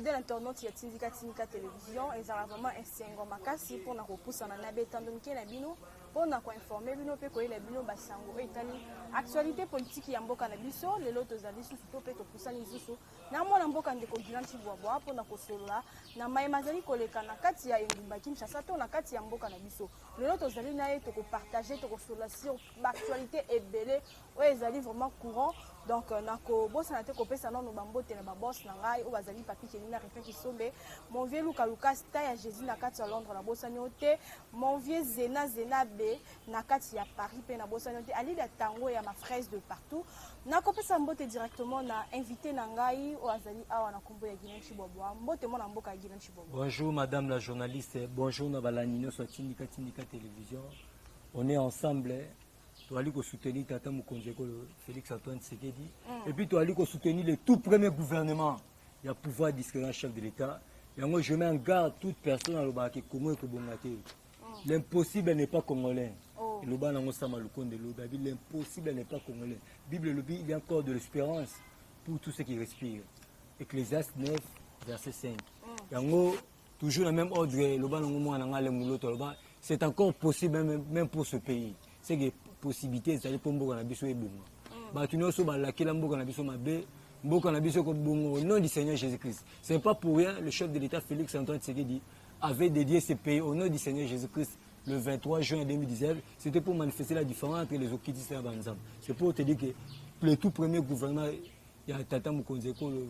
fidèle internaute ya Tindika Télévision et ça vraiment un single makasi pour na repousser na betandonke na bino pour na ko informer bino pe ko ile bino basango etali actualité politique ya mboka na biso lelo tozali susu to pe to pusani susu na mona mboka ndeko Gilanchi Bwabwa pour na ko solola na mai mazali koleka na kati ya Engumba Kinshasa to na kati ya mboka na biso lelo tozali na ye to ko partager to ko solola sur l'actualité ebele o ezali vraiment courant. Donc, nako boss na te kopesa non bambote na boss na ngai o bazali papi kelina refin ki sombe mon vieux Luka Lucas ta ya Jésus na kati ya Londres na bossa nyote mon vieux Zena B na kati ya Paris pe na bossa nyote ali la tango ya ma fraise de partout nako pesa mbote directement na invité na ngai o azali awa na kombo ya Gilanchi Bwabwa mbote mo na mboka ya Gilanchi Bwabwa. Bonjour madame la journaliste, bonjour na balanino so Tindika Télévision. On est ensemble. Tu as soutenir Tata Mukonzeko, Félix Antoine Tshisekedi. Et puis tu as soutenir le tout premier gouvernement. Il y a pouvoir discréant chef de l'État. Et moi je mets en garde toute personne à l'Obaki Congo et Kobongate. L'impossible n'est pas congolais. L'impossible n'est pas congolais. Bible le dit, il y a encore de l'espérance pour tous ceux qui respirent. Ecclésiaste 9, verset 5. Toujours le même ordre, c'est encore possible même pour ce pays. C'est que possibilité c'est pour mboka na biso ebonga ba tuno so ba lakela mboka na biso mabe mboka na biso ko bongo au nom du Seigneur Jésus-Christ. C'est pas pour rien le chef de l'État Félix Antoine Tshisekedi avait dédié ce pays au nom du Seigneur Jésus-Christ le 23 juin 2019. C'était pour manifester la différence entre les okitistes et les ensemble. C'est pour te dire que le tout premier gouvernement il y a Tata Mukonzeko le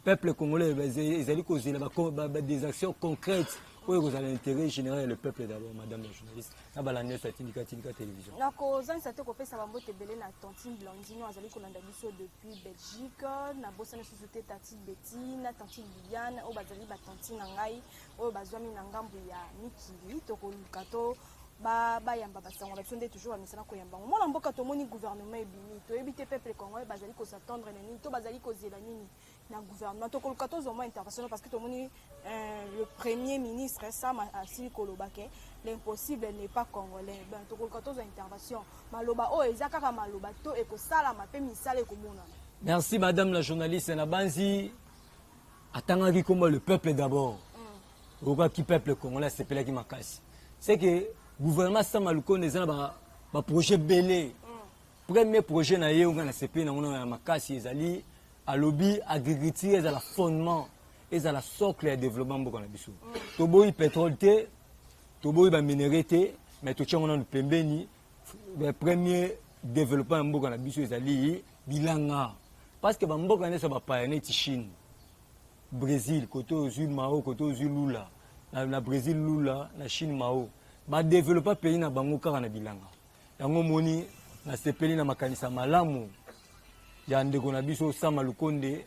peuple congolais ils allaient causer des actions concrètes pour l'intérêt général et le peuple d'abord, madame la journaliste. Na balania sa Tindika Télévision. Na ko zanisa te ko pesa bambote belé na Tantine Blandino azali ko landa biso depuis Belgique na bosana société Tati Betty na Tantine Liliane o bazali ba Tantine ngai o bazwami na ngambu ya Mikili to ko lukato ba yamba basango ba sonde toujoursamisana ko yamba mona mboka to moni gouvernement ebimi to ebité peuple congolais bazali ko s'attendre nini to bazali ko zela nini na gouvernement to ko lukato zo mo intervention parce que to moni le premier ministre Sam Asili Kolobake l'impossible n'est pas congolais ben to ko lukato zo intervention maloba o ezaka ka maloba to e ko sala mape misale ko mona. Merci madame la journaliste na banzi atangaki comme le peuple d'abord. Pourquoi qui peuple congolais c'est pela qui makasi. C'est que gouvernement Samaluko nezana ba projet belé. Premier projet na yonga na CP na ngona makasi ezali à lobby agriculture et à la fondement et à la socle de développement mboka na biso. Toboyi pétrole te, toboyi ba minerai te, mais to tchanga na pembeni le premier développement mboka na biso ezali bilanga. Parce que ba mboka na so ba paene ti Chine. Brésil côté aux Mao, côté aux Lula. Na Brésil Lula, na Chine Mao. Ba développer pays na bango kaka na bilanga. Yango moni na sepeli na makanisa malamu ya ndeko na biso Sama Lukonde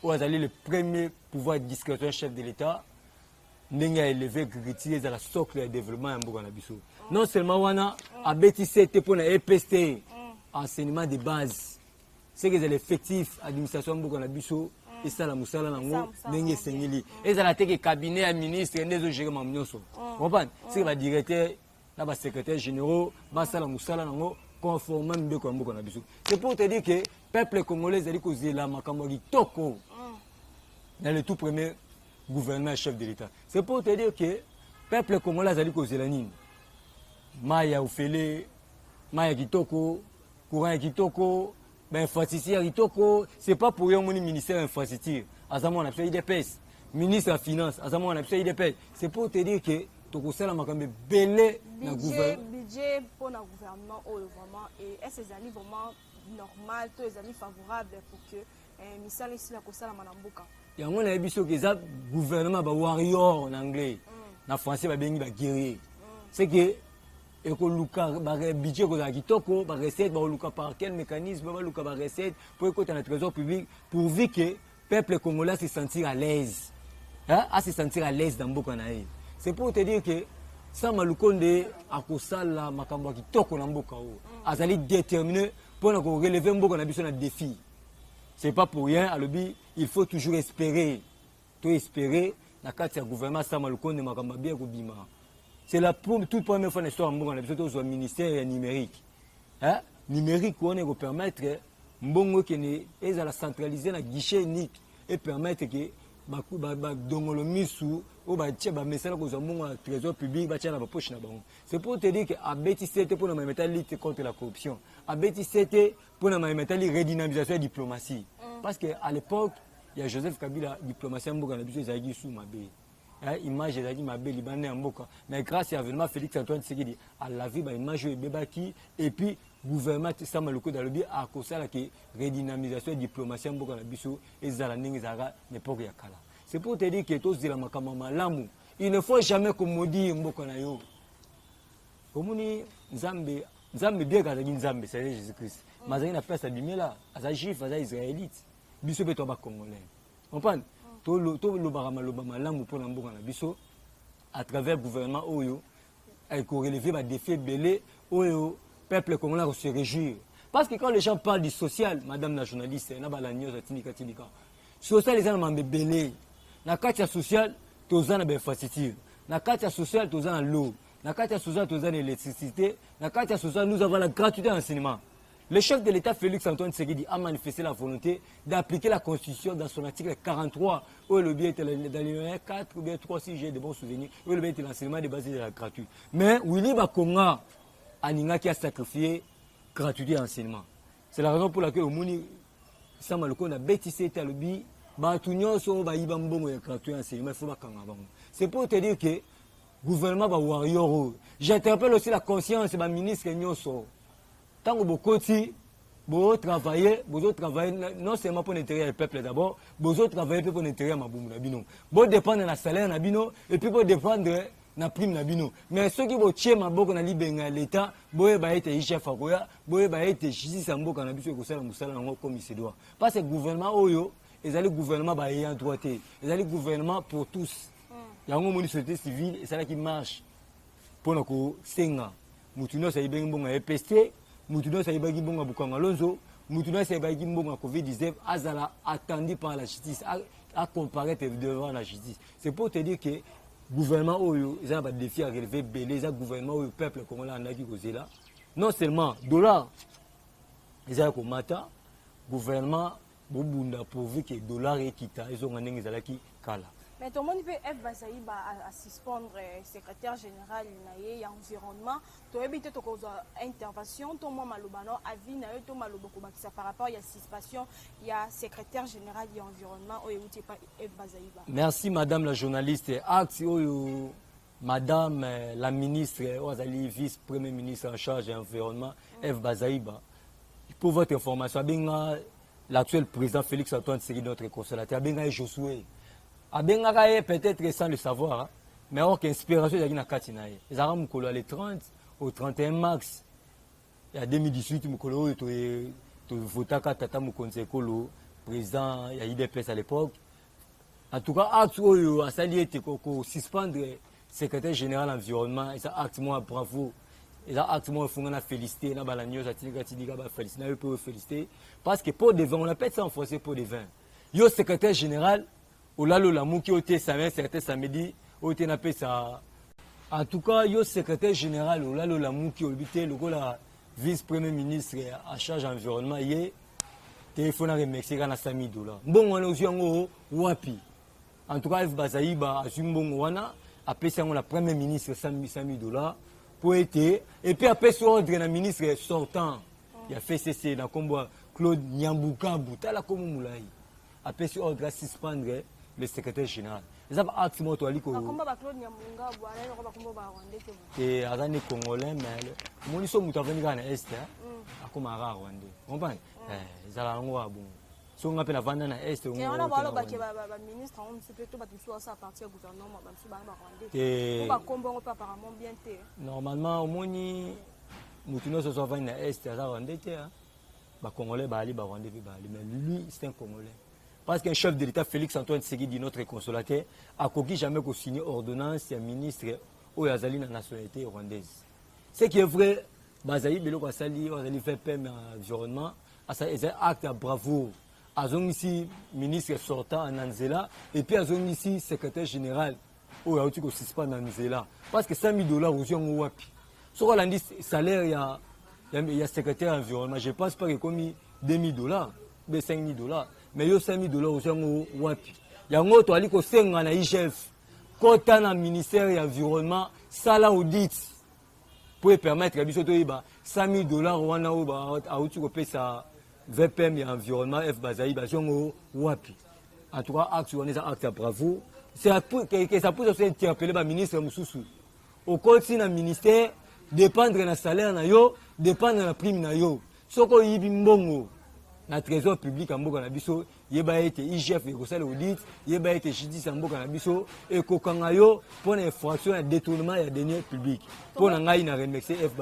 ou azali le premier pouvoir discrétion chef de l'État ndenge a élevé agriculture à la socle de développement ya mboka na biso. Non seulement wana abeti c'était pour na EPST enseignement de base. C'est que l'effectif administration mboka na biso et ça la musala nango ndenge sengeli. Et ça la teke cabinet ya ministre ndezo gérer mamnyoso. Comprendre? C'est le directeur, la secrétaire généraux, basala musala nango conformément mbeko mboka na biso. C'est pour te dire que peuple congolais zali kozela makambo kitoko. Dans le tout premier gouvernement chef de l'État. C'est pour te dire que peuple congolais zali kozela nini. Maya ufele, maya kitoko, courant kitoko, ben infrastructure kitoko, c'est pas pour rien mon ministère infrastructure. Azamo on a fait IDPS, ministre de finance, azamo on a fait IDPS. C'est pour te dire que tokosala makambe belé na gouvernement budget pour le gouvernement vraiment et est-ce que vraiment normal to ezali favorable pour que misala ici la kosala manamboka yango na biso que ça gouvernement ba warrior en anglais na français ba bengi ba guerrier c'est que ekoluka ba budget ko za kitoko ba recette ba luka par quel mécanisme ba luka ba recette pour écouter le trésor public pourvu que peuple congolais se sentir à l'aise à se sentir à l'aise dans mboka na ye. C'est pour te dire que Sama Lukonde a kosala makambo kitoko na mboka o azali déterminé pour na ko relever mboka na biso na défi. C'est pas pour rien à lobby, il faut toujours espérer. To espérer na kati ya gouvernement Sama Lukonde makambo bien ko bima. C'est la toute première fois dans l'histoire mboka na biso to ministère numérique. Numérique on est ko permettre mbongo kene ezala centraliser na guichet unique et permettre que dongolo misu ou batia ba message ko zamunga trésor public batia na ba poche na bango. C'est pour te dire que abeti c'était pour na mettre lutte contre la corruption. Abeti c'était pour na mettre redynamisation et diplomatie. Parce que à l'époque, il y a Joseph Kabila diplomatie mboka na biso ezaki sous mabe. Image ezaki mabe libanais mboka. Mais grâce à événement Félix Antoine Tshisekedi à la vie ba image bebaki et puis gouvernement ça maloko dans le bi a kosala que redynamisation et diplomatie mboka na biso ezala ndenge ezaka n'époque ya kala. C'est pour te dire que tous la makamama lamu il ne faut jamais commodie mboka na yo. Komuni Nzambe bien kazaki Nzambe c'est Jésus-Christ. Mazaki na place abimela aza juif aza israélite. Biso beto ba congolais. Comprendre? To lo barama lamu pour na mboka na biso à travers gouvernement oyo il faut relever ba défi belé oyo peuple congolais se réjouir. Parce que quand les gens parlent du social, madame la journaliste, na ba la news atinika. Social les gens m'ont belé. Na katia social tozana ba infrastructure. Na katia social tozana l'eau. Na katia social tozana l'électricité. Na katia social nous avons la gratuité d'enseignement. Le chef de l'État Félix Antoine Tshisekedi a manifesté la volonté d'appliquer la Constitution dans son article 43 où le bien était dans les 4 ou bien 3 si j'ai de bons souvenirs où le bien était l'enseignement de base de la gratuité. Mais Willy Bakonga Aninga qui a sacrifié gratuité et enseignement. C'est la raison pour laquelle au Mouni Samaloko a bêtissé Talobi Batunyo so ba ibambongo ya gratuité et enseignement il faut pas. C'est pour te dire que gouvernement va warrior. J'interpelle aussi la conscience du ministre Nyoso. Tant que vous travaillez non seulement pour l'intérêt du peuple d'abord, vous travaillez pour l'intérêt de Maboumou Nabino. Vous dépendez de la salaire Nabino et puis vous dépendez de la prime Nabino. Mais ceux qui vont tuer Maboko na libenga l'État, vous être chef Akoya, vous être justice Mboka Nabiso et Kosala Moussala comme il se doit. Parce que le gouvernement Oyo, ils ont le gouvernement ayant droité, ils ont le gouvernement pour tous. Il y a une société civile et c'est là qui marche pour nous senga. Moutuno ça y est bon EPST. Moutouna Saïbagi Bonga Bukanga Lonzo, Moutouna Saïbagi Bonga Covid-19, Azala attendu par la justice, à comparaître devant la justice. C'est pour te dire que le gouvernement Oyo, ils ont des défis à relever, le gouvernement Oyo, le peuple congolais en a dit là. Non seulement dollar, ils ont comme mata, gouvernement, Bobunda pourvu que dollar et kita, ils ont un qui kala. Mais tout le monde peut F Bazaïba à suspendre secrétaire général de l'environnement. Tu as évité une intervention, tout le monde malobano avis na yo to maloboko bakisa par rapport à la suspension, il y a secrétaire général de l'environnement au évité pas F Bazaïba. Merci madame la journaliste. Axe oyo madame la ministre Ozali vice-premier ministre en charge de l'environnement F Bazaïba. Pour votre information, l'actuel président Félix Antoine Tshisekedi notre consolateur benga Josué. Abengaka peut-être sans le savoir, mais or qu'inspiration il y a Katina. Les Arabes Mukolo le 30 au 31 mars. Il y a 2018 Mukolo to votaka Tata Mukonze Kolo président il y a IDPS à l'époque. En tout cas acte oyo asali était ko suspendre secrétaire général environnement et ça acte moi bravo. Et ça acte moi faut na féliciter na balanyo atinga tidiga ba féliciter na peut féliciter parce que pour des vins on appelle ça en français pour des vins. Yo secrétaire général Olalo la mouki ote samedi secrétaire samedi ote na pesa. En tout cas yo secrétaire général Olalo la mouki obité le la vice-premier ministre en charge environnement yé téléphone à remercier na $100,000. Bon on ozu yango wapi. En tout cas F Bazaïba azumbongo wana apesa la premier ministre $100,000 pour été et puis après sur ordre na ministre sortant il a fait cesser dans combo Claude Nyambuka Boutala comme moulai. Après sur ordre à suspendre le secrétaire général. Les avons acte moi toi liko. Et azani congolais mais mon iso mutaveni kana est akoma ra rwandais. Comprends? Zala ngo abo. So ngape na vanda na est ngo. On a balo ba ke ba ministre on se peut tout ba tout ça partir gouvernement ba su ba rwandais. On va combo apparemment bien té. Normalement au moni mutuno so vanda na est za rwandais té. Ba congolais ba ali ba rwandais ba ali mais lui c'est un congolais. Parce qu'un chef de l'État, Félix Antoine Tshisekedi, notre consolateur, a coquille jamais qu'au signé ordonnance et ministre au Yazali la nationalité rwandaise. Ce qui est vrai, Bazaï Belo Kasali, Bazali fait paix environnement, c'est un acte à bravo. Azong ici, ministre sortant en Anzela, et puis Azong ici, secrétaire général, au Yaouti ko suspend en Anzela. Parce que $100,000 aux gens au Wapi. Sur le salaire, il y a secrétaire environnement. Je ne pense pas que comme $2,000, $5,000. mais yo 5 000 dollars osango wapi yango to ali ko senga na IGF kota na ministère de l'environnement sala audit pour permettre biso to iba 100 000 dollars wana o ba auti ko pesa VPM ya environnement F bazai bazongo wapi. En tout cas acte on est acte à bravo. C'est que ça peut aussi interpeller ba ministre mususu. Au continue na ministère dépendre na salaire na yo, dépendre na prime na yo. Soko yibi mbongo na trésor public en mboka na biso, yeba été IGF ko sala audit, yeba été justice en mboka na biso et ko kanga yo pour une infraction et détournement ya deniers publics. Pour na ngai na remercier F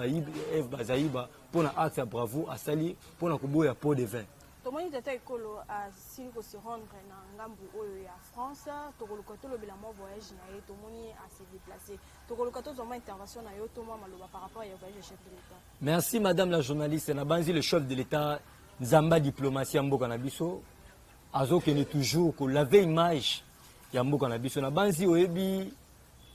Bazaïba pour na acte à bravo à sali pour na koboya pot de vin. Tomoni tata ekolo a sili ko se rendre na ngambu oyo ya France, tokoluka tolobela mo voyage na ye, tomoni a se déplacer. Tokoluka tozoma intervention na yo tomo maloba par rapport au voyage du chef de l'État. Merci madame la journaliste. Na banzi le chef de l'État Nzamba diplomatie mboka na biso. Azo kene toujours ko laver image ya mboka na biso. Na banzi oyebi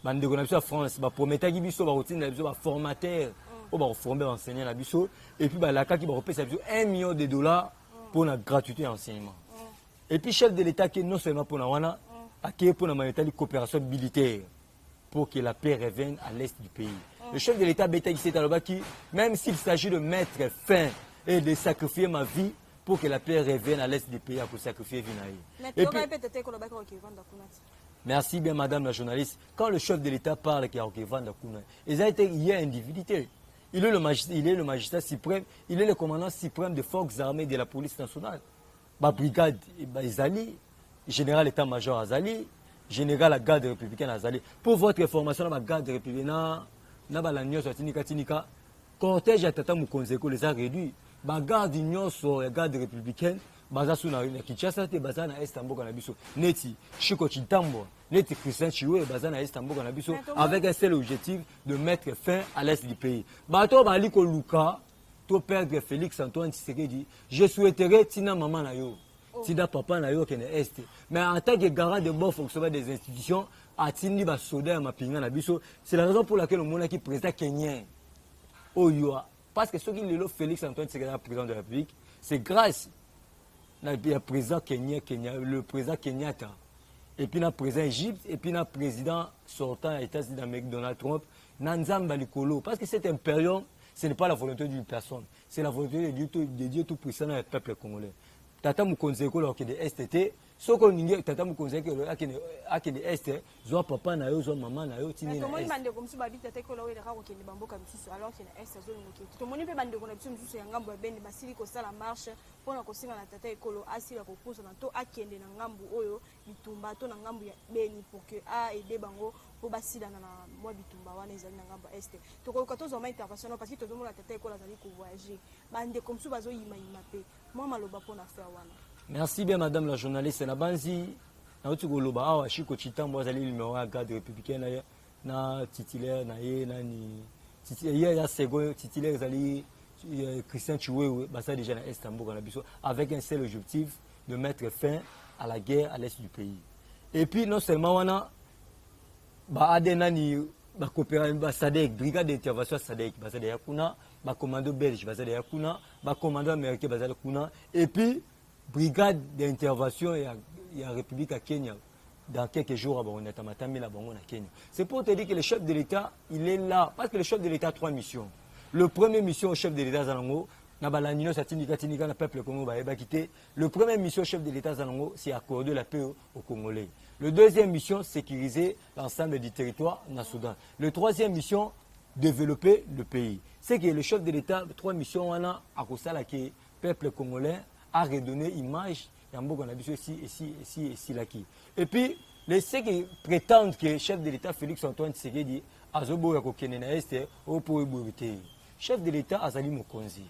bandeko na biso à France ba prometaki biso ba routine na biso ba formateur o ba former enseignant na biso et puis ba laka ki ba repesa biso 1 million de dollars pour la gratuité d'enseignement. Et puis chef de l'État qui non seulement pour la wana, qui pour la coopération militaire pour que la paix revienne à l'est du pays. Le chef de l'État Beta qui, même s'il s'agit de mettre fin et de sacrifier ma vie pour que la paix revienne à l'est du pays, à pour sacrifier Vinaï. Et puis, merci bien madame la journaliste. Quand le chef de l'État parle qu'il y a Kuna, il a été hier individualité. Il est le magistrat suprême, il est le commandant suprême des forces armées de la police nationale. La brigade Azali, général état-major Azali, général la garde républicaine Azali. Pour votre information, la garde républicaine, la cortège à Tata Mukonzeko les a réduits. La garde la garde républicaine, bazasu na Kinshasa te bazana Istanbul na biso neti Chiko Chitambo neti Christian Chiwe bazana Istanbul na biso avec un seul objectif de mettre fin à l'est du pays. Bato bali ko luka to perdre Félix Antoine Tshisekedi, je souhaiterais tina maman na yo tina papa na yo kene est, mais en tant que garant de bon fonctionnement des institutions atindi ba soda ma pinga na biso. C'est la raison pour laquelle le monde qui président kenyan oyoa parce que ce qui le Félix Antoine Tshisekedi président de la République, c'est grâce le président le président Kenyatta, et puis le président Égypte, et puis le président sortant des États-Unis d'Amérique, Donald Trump, Nanzamba Likolo. Parce que cette impérium, ce n'est pas la volonté d'une personne, c'est la volonté de Dieu tout-puissant dans le peuple congolais. Tata Mukonzeko lors que de STT, ce qu'on dit, Tata Mukonzeko lors que de ST, soit papa na yo, soit maman na yo, tini na ST. Bande comme si babi tata ko lawela ka ko kende bamboka misusu alors que na ST zo ngoki. To moni pe bande ko na biso misusu ya ngambo ya bende basili ko sala marche pona ko singa na tata ekolo asila ko kusa na to akende na ngambo oyo bitumba to na ngambo ya beni pour que a aider bango pour basila na moi bitumba wana ezali na ngambo ST. To ko to zo ma intervention parce que to zo mona tata ekolo azali ko voyager. Bande comme si bazo yima pe. Moi maloba pona faire wana. Merci bien madame la journaliste. Na banzi na uti goloba awa Chiko Chitambo azali numéro 1 garde républicaine na titulaire na ye nani titulaire ya second titulaire azali Christian Chiwewe basa déjà na Istanbul na biso avec un seul objectif de mettre fin à la guerre à l'est du pays. Et puis non seulement wana ba adenani ba coopération ba SADC brigade d'intervention SADC basa de yakuna ba commando belge basa de yakuna ba commando américain basa de yakuna et puis brigade d'intervention et la République à Kenya dans quelques jours on est à Kenya. C'est pour te dire que le chef de l'État il est là parce que le chef de l'État a 3 missions. Le premier mission au chef de l'État Zanango le premier mission au chef de l'État Zanango c'est accorder la paix aux Congolais. Le deuxième mission sécuriser l'ensemble du territoire national. Le troisième mission développer le pays. C'est que le chef de l'État 3 missions on a à cause la que peuple congolais a redonné image et puis ceux qui prétendent que le chef de l'État Félix Antoine Tshisekedi a chef de l'État Azali Mokonzi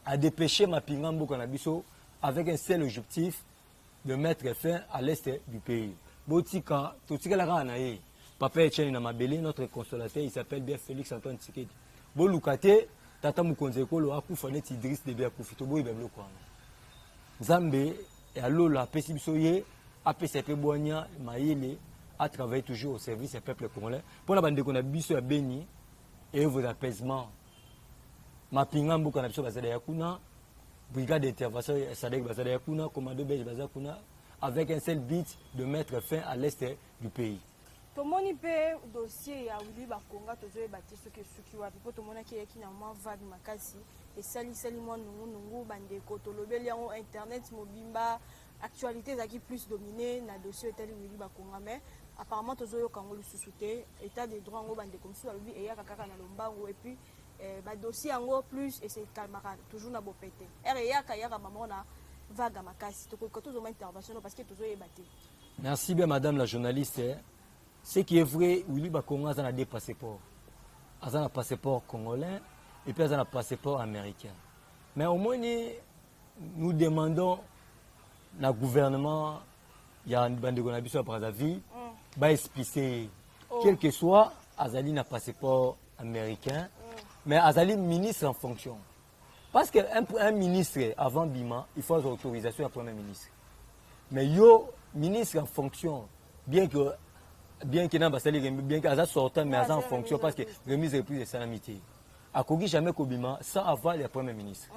a dépêché Mapinga Mboka na biso avec un seul objectif de mettre fin à l'est du pays. Botika totika la kana ye papa Etienne na Mabele notre consolateur il s'appelle bien Félix Antoine Tshisekedi. Bolukate tata Mokonzi ko akufa net Idriss Déby akufito boy beblo kwa. Zambé et alors la PCBSOYE a PCP Boigna Maïle a travaillé toujours au service du peuple congolais pour la bande qu'on a biso à Béni et vos apaisements. Ma pinga mboka na biso bazala yakuna brigade d'intervention SADC Bazada Kuna, commando belge Bazada Kuna, avec un seul but de mettre fin à l'est du pays. Tomoni pe dossier ya Willy Bakonga tozoye batiso ke suki wapi po tomona ki yaki na mwa vague makasi et sali mwa nungu bandeko tolobeli yango internet mobimba actualité zaki plus dominé na dossier etali Willy Bakonga mais apparemment tozoyo kango lisusu te état de droit ngo bandeko msusu alobi eyaka kaka na lombango et puis ba dossier yango plus et c'est calmara toujours na bopete yaka maman na vague makasi toko tozoma intervention parce que tozoye baté. Merci bien madame la journaliste. Ce qui est vrai, Willy Bakonga a des passeports. Il a un passeport congolais et puis il a un passeport américain. Mais au moins, nous demandons au gouvernement, il y a un bande de à Brazzaville, d'expliquer, quel que soit, Azali a un passeport américain, mais Azali ministre en fonction. Parce qu'un ministre, avant Bima, il faut l'autorisation du Premier ministre. Mais yo, ministre en fonction, bien que sortant mais en fonction parce que remise est plus de salamité. A Kogi jamais Kobima sans avoir le Premier ministre.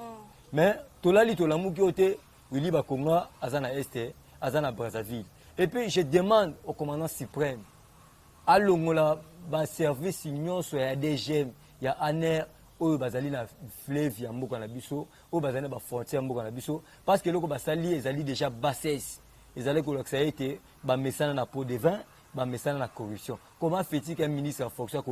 Mais Tolali Tolamu qui était Willy Bakonga Azana Este, Azana Brazzaville. Et puis je demande au commandant suprême à l'ongola ba service union soit ya DGM, il y a ANER au bazali na fleuve ya mboka na biso, au bazali na frontière mboka na biso parce que loko basali ezali déjà bassesse. Ezali ko ça a été ba mesana na pot de vin. Mais la corruption. Comment fait-il qu'un ministre en fonction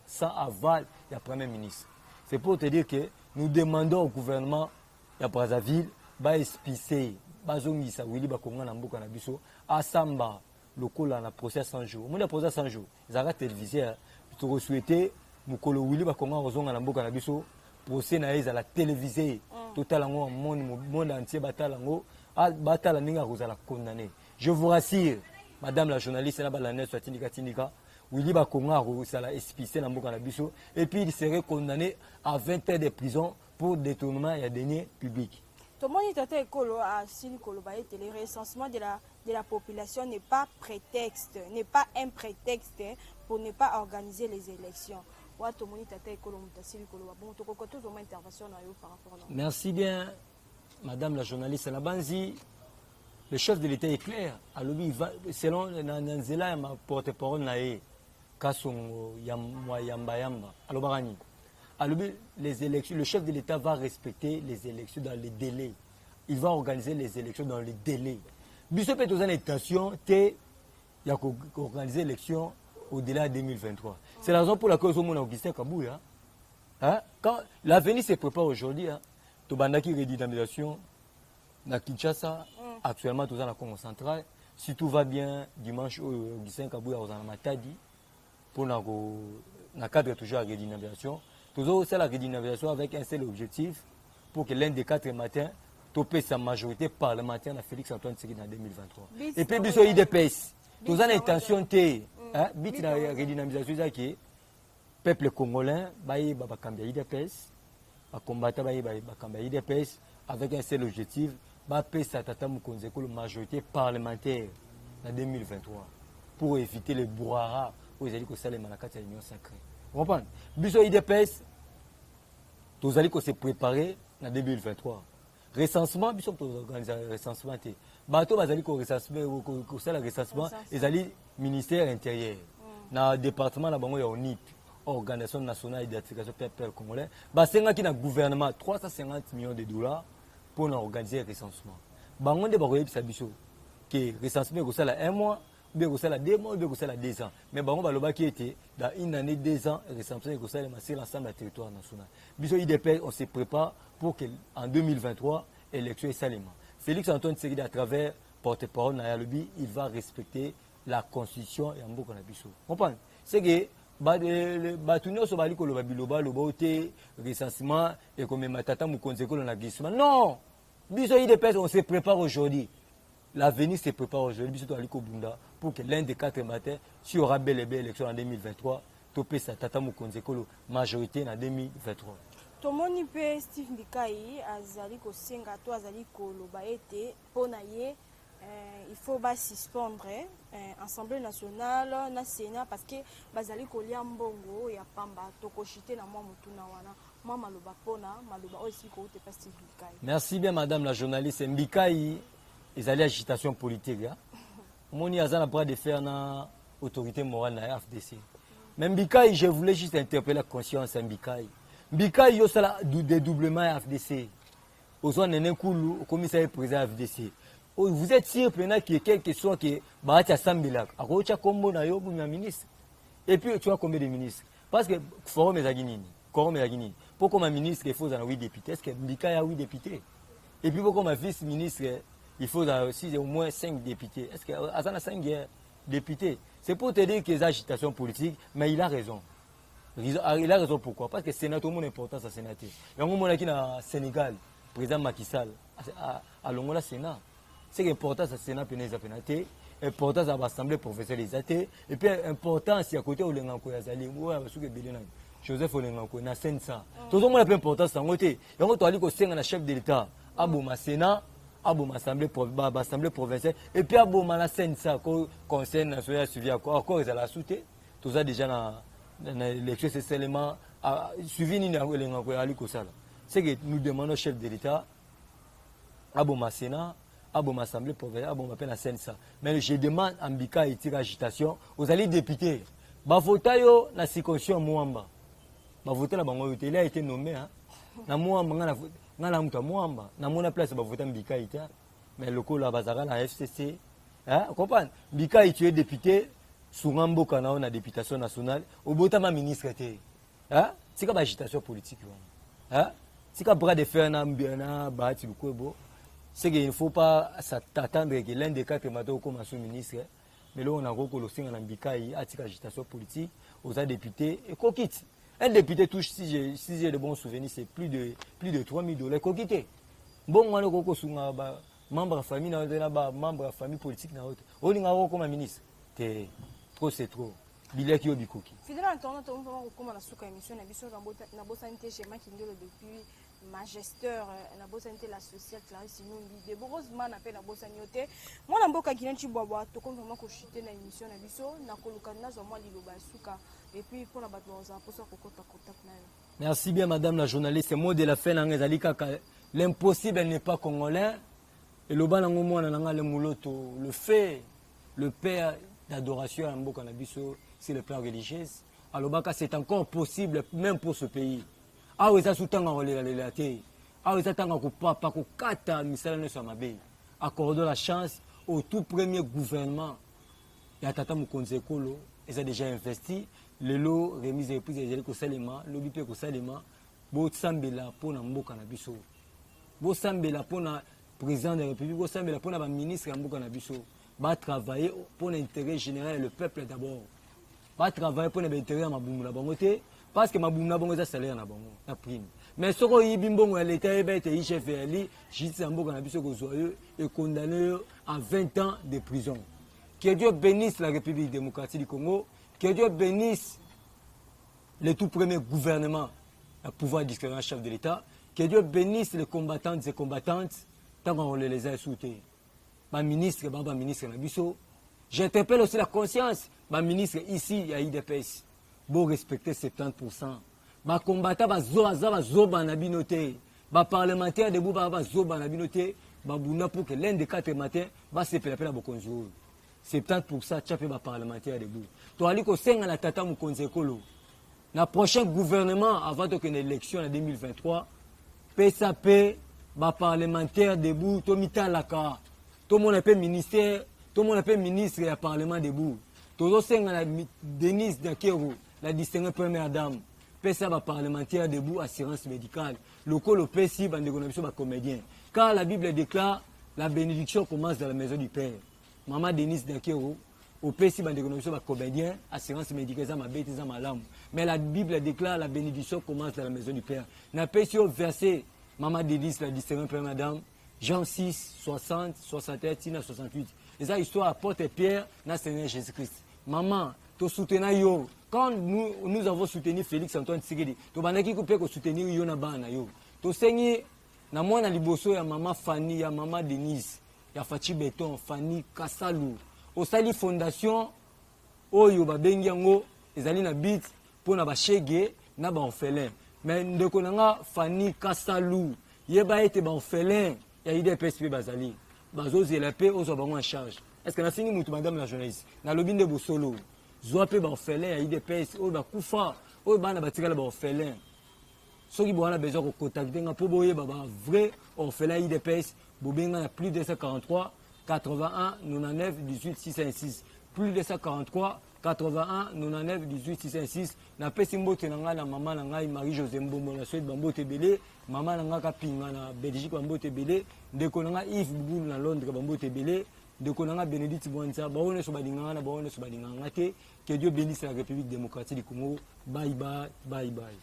sans aval du Premier ministre? C'est pour te dire que nous demandons au gouvernement de Brazzaville d'expliquer, d'azongisa Willy Bakonga na mboka na biso, asamba lokola na procès 100 jours. Moi, le procès 100 jours, ils arrêtent télévisé. Je souhaité mukolo Willy Bakonga ozonga na mboka na biso, procès na à la télévisée. Total en monde entier batalango, batala ninga rozala condamné. Je vous rassure. Madame la journaliste, Willy Bakonga a expulsé dans le biso et puis il serait condamné à 20 ans de prison pour détournement et deniers publics. Le recensement de la population n'est pas prétexte, n'est pas un prétexte pour ne pas organiser les élections. Merci bien, Madame la journaliste Nabanzi. Le chef de l'État est clair. Selon Nanzela, ma porte-parole nae, Kasson Yamba. Les élections, le chef de l'État va respecter les élections dans les délais. Il va organiser les élections dans les délais. Bishop est aux intentions, il y a organiser l'élection au-delà de 2023. C'est la raison pour laquelle on a Augustin Kabouya. Quand l'avenir se prépare aujourd'hui, Tobandaki redynamisation, na Kinshasa. Actuellement, tout ça dans le Congo central. Si tout va bien, dimanche, Augustin Kabouya est Matadi pour le cadre toujours de la redynamisation. Toujours c'est la redynamisation avec un seul objectif pour que l'un des 4 matins topé sa majorité parlementaire à Félix Antoine Tshisekedi en 2023. Et puis, biso IDPS. Tout ça l'intention de la redynamisation c'est que peuple congolais va cambier IDPS, va combattre IDPS avec un seul objectif. La majorité parlementaire en 2023 pour éviter le brouhaha où ils allaient que ça les malakats de l'Union sacrée. Vous comprenez? Biso IDPS, tous allez se préparer en 2023. Recensement, biso organiser recensement. Bateau bazali ko recensement, ils allaient ministère intérieur. Dans le département la bango ya ONIP, Organisation nationale d'identification peuple congolais, basenga ki na gouvernement 350 millions de dollars. Pour organiser le recensement. Bangon de baroye biso que recensement est là 1 mois, bien là 2 mois, bien là 2 ans. Mais bangon baloba qui était dans une année 2 ans, le recensement est là sur l'ensemble du territoire national. Biso IDP on se prépare pour que en 2023 élection est salement. Félix Antoine Tshisekedi à travers porte-parole na Yalobi, il va respecter la constitution et mboka na biso. Comprendre? C'est que Batunyo sobali ko loba biloba lobote recensement et comme matata mukonze ko na glissement. Non. Biso IDPS on se prépare aujourd'hui. L'avenir se prépare aujourd'hui biso to aliko bunda pour que l'un des 4 matins si aura bel et bien élection en 2023 topé sa tata mukonze ko majorité en 2023. Tomoni pe Steve Ndikai azali ko senga to azali ko loba ete pona ye il faut suspendre Assemblée nationale na Sénat parce que bazali kolia mbongo ya pamba tokoshite na mwa mutuna wana moi maloba pona maloba aussi ko te pas Steve Mbikai. Merci bien madame la journaliste. Mbikai ezali agitation politique ya. Moni azana bras de fer na autorité morale na FDC. Mais Mbikai, je voulais juste interpeller la conscience Mbikai. Mbikai yo sala dédoublement FDC. Ozo nene kulu au commissaire président FDC. Vous êtes sûr maintenant qu'il y a quelque chose qui Bahati Sambila, à Rocha Kombo na yo pour ministre. Et puis tu as combien de ministres? Parce que forum est aginini, quorum est aginini. Pourquoi un ministre il faut avoir 8 députés? Est-ce que Mbikai a 8 députés? Et puis pourquoi un vice-ministre il faut aussi au moins 5 députés? Est-ce que Azana 5 députés? C'est pour te dire qu'il y a des agitations politiques, mais il a raison. Il a raison pourquoi? Parce que le Sénat, tout le monde est important à sénater. Il y a un moment qui est au Sénégal, le président Macky Sall, à l'Ongola Sénat. C'est important ça Sénat pénèse à pénater, important ça l'Assemblée professionnelle des athées, et puis important si à côté où les gens yazali, ouais, parce que Béléna, Joseph Olenganko, na sensa. Tout le monde a plus important ça côté. Et on doit aller au Sénat chef de l'État, Abouma Sénat, Abouma Assemblée provinciale, et puis Abouma la sensa, Conseil national suivi encore ils allaient souter. Tout ça déjà dans l'élection c'est seulement suivi ni na Olenganko ali ko sala. C'est que nous demandons au chef de l'État, Abouma Sénat. Bon, l'Assemblée provinciale, bon, m'appelle la CNSA. Mais je demande à Mbika et tire agitation aux alliés députés. Bah, voter yo na circonscription Mouamba. Bah, voter la bango il a été nommé, hein. Na Mouamba, na muta Mouamba. Na mona place, bah, voter Mbika ité. Mais le coup, la bazara, la FCC. Hein, comprends? Mbika est député, Sourambo Kanao, na députation nationale. Au botama ministre était. Hein? C'est comme agitation politique, hein? C'est comme bras de fer, na Bahati Lukwebo. C'est qu'il ne faut pas s'attendre que l'un des 4 matins comme sous ministre, mais là on a recours au Sénat Mbikai à agitation politique, aux députés et coquite. Un député touche, si j'ai de bons souvenirs, c'est plus de $3,000 coquité. Bon, moi le recours sur membre de la famille, membre de la famille politique, on a recours comme un ministre. Trop c'est trop. Billet qui obi coquille. Fidèle en tournant, on commence à souka émission, na bosanité chez Makindelo depuis magesteur na bosanité la sociale Clarisse Numbi de heureusement na pe na bosanité moi na mboka kinanchi bwabwa to comme vraiment ko chuter na émission na biso na koluka na zo moi liloba suka et puis pour la bato za posa ko contact na yo. Merci bien madame la journaliste, mot de la fin na ngezali kaka l'impossible n'est pas congolais et le bana ngomo na nga le muloto le fait le père d'adoration à mboka na biso sur le plan religieux alors baka c'est encore possible même pour ce pays. Ah oui, ça soutient en réalité. Ah oui, ça tient en pas qu'au kata misala ne soit mabé. Accordons la chance au tout premier gouvernement. Il y a Tata Mukonze Kolo, ils ont déjà investi. Le lot remise et reprise des élections Salema, le bipé ko Salema, bo sambela pour na mboka na biso. Bo sambela pour na président de la République, bo sambela pour na ministre na mboka na biso. Va travailler pour l'intérêt général et le peuple d'abord. Va travailler pour l'intérêt de Maboumou la bangote. Parce que Maboumou la bangote salaire na bango, na prime. Mais ce qu'on y bimbongo à l'État, il est chef et ali, justice en mboka na biso ko zoyeux et condamné à 20 ans de prison. Que Dieu bénisse la République démocratique du Congo, que Dieu bénisse le tout premier gouvernement, le pouvoir discrétionnaire chef de l'État, que Dieu bénisse les combattants et combattantes, tant qu'on les a soutenus. Ma ministre, ma ministre Nabiso, j'interpelle aussi la conscience, ma ministre ici à IDPS, pour respecter 70%. Ma combattant, ma zoba na binoté, ma parlementaire debout, ma zoba na binoté, ma bouna pour que l'un des 4 matins, va se faire la bokonjour. 70% tchapé ma parlementaire debout. Tu as dit que c'est la tata Mukonze Kolo. Le prochain gouvernement, avant l'élection en 2023, PSAP, ma parlementaire debout, Tomita Laka. Tout le monde appelle ministère, tout le monde appelle ministre et le parlement debout. Tout le monde la Denise Dakero, la distinguée première dame. PSA ma parlementaire debout, assurance médicale. Le col au PSI, ma comédien. Car la Bible déclare, la bénédiction commence dans la maison du Père. Maman Denise Dakero, au PSI, ma comédien, assurance médicale, ma bête, ma lame. Mais la Bible déclare, la bénédiction commence dans la maison du Père. N'a pas si au verset, Maman Denise, la distinguée première dame, Jean 6, 60, 61, 68. Et ça, histoire apporte Pierre, dans le Seigneur Jésus-Christ. Maman, tu soutiens yo. Quand nous avons soutenu Félix Antoine Tshisekedi, tu as soutenir yo na bana yo. Tu sais, na moi na liboso ya maman Fanny, ya maman Denise, ya Fachi Beton, Fanny Kassalou. Au sali fondation, oyo ba bengi yango, ezali na bit pour na ba chege na ba orphelin. mais ndeko nanga Fanny Kassalou yeba ete ba orphelin ya IDPS pe bazali bazozela pe ozo bango en charge. Est-ce que na fini mutu madame la journaliste na lobi nde bosolo zo pe ba orphelin ya IDPS o ba kufa o bana batikala ba orphelin soki boana besoin ko contacter nga po boye ba vrai orphelin IDPS bobenga na plus 243 81 99 18 606 plus 243 81 99 18 606 na pesi mbote na nga na mama na ngai Marie José Mbombo na Suède bambote belé mama na nga kapinga na Belgique bambote belé ndeko na nga Yves Boubou na Londres bambote belé ndeko na nga Bénédicte Bonza baone so badinganga na baone so badinganga te. Que Dieu bénisse la République démocratique du Congo. Bye bye bye bye.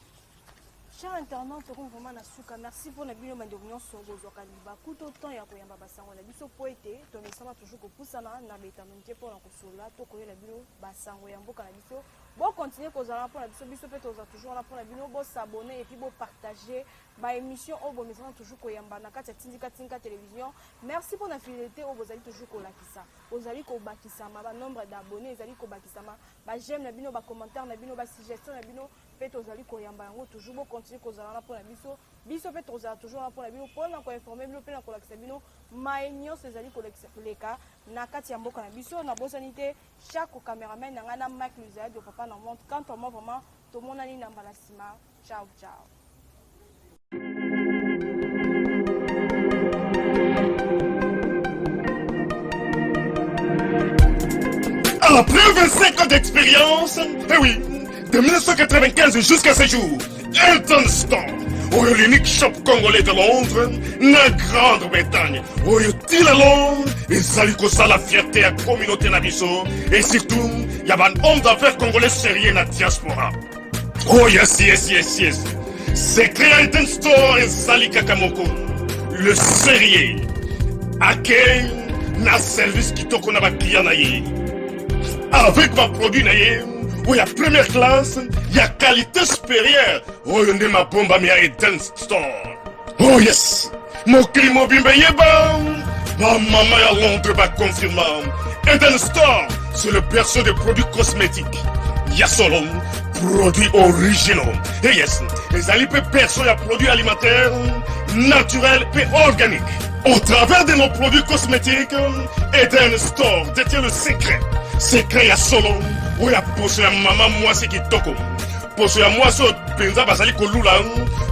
Chers internautes, vraiment merci pour la vidéo de sur vos calibre. Tout autant il y a un bassin on a vu ce poète, ton message toujours que pour ça na bétaminité pour la consola, to koye la vidéo bassin on a beaucoup la vidéo. Bon continuer cause là pour la vidéo, biso peut toujours là pour la vidéo, bon s'abonner et puis bon partager ba émission au bon message toujours koye mbana kati tindika télévision. Merci pour la fidélité au vous allez toujours ko lakisa. Vous allez ko bakisa ma nombre d'abonnés, vous allez ko bakisa ma ba j'aime la vidéo, ba commentaire la vidéo, ba suggestion la vidéo. Peut ozali koyamba yango toujours bo continuer kozala na pona biso peut ozala toujours na pona bino pona ko informer bino pe na kolakisa bino maenyo ezali koleka na kati ya mboka na biso na bosanité chaque caméraman na ngana Mike Luzade de papa na montre quand on m'a vraiment tout monde ani na mbalasima. Ciao ciao. Après 25 ans d'expérience, eh oui, de 1995 jusqu'à ce jour, Elton Store, l'unique shop congolais de Londres, la Grande-Bretagne, il est Londres, et ça lui cause la fierté à la communauté nabiso, et surtout, il y a un homme d'affaires congolais sérieux dans la diaspora. Oh yes, yes, yes, yes. C'est créé Elton Store et Sali Kakamoko, le sérieux, à quel na service qui t'a qu'on a client avec ma produit naïe. Il y a première classe, il y a qualité supérieure. Oh, il y a ma bombe à Eden Store. Oh yes, mon crime bimbe yeba. Ma maman à Londres va confirmer. Eden Store, c'est le berceau des produits cosmétiques. Il y a solo produits originaux. Et yes, les alipes berceau y a produits alimentaires, naturels et organiques. Au travers de nos produits cosmétiques, Eden Store détient le secret. Secret ya solo. Oui, poso ya maman moi c'est qui toko. Poso ya moi so penza basali kolula.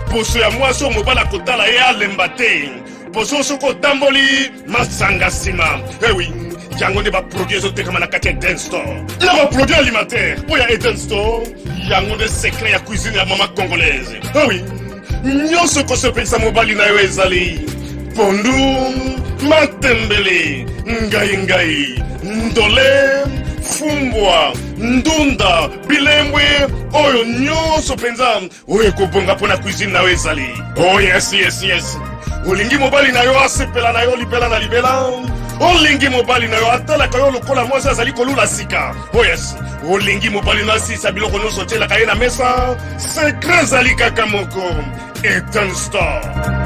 Poso ya moi so mobala kotala ya lembate. Poso so ko tamboli masanga sima. Eh oui, yango ne ba produit zo tekama na kati Eden Store. Na ba produit alimentaire. Oui, ya Eden Store, yango de secret ya cuisine ya maman congolaise. Eh oui, nyonso ko se pensa mobali na yo ezali. Pondu, matembele, ngai, ndole, fumbwa, ndunda, bilembwe, oyo nyonso penza, oyo kobonga pona cuisine na ezali. Oh yes, yes, yes. Olingi mobali na yo asepela na yo libela na libela. Olingi mobali na yo atala ka yo lokola mwasi azali kolula sika. Oh yes. Olingi mobali na sisa biloko nyonso tiela ka ye na mesa. Secret zali kaka moko. Eden Store.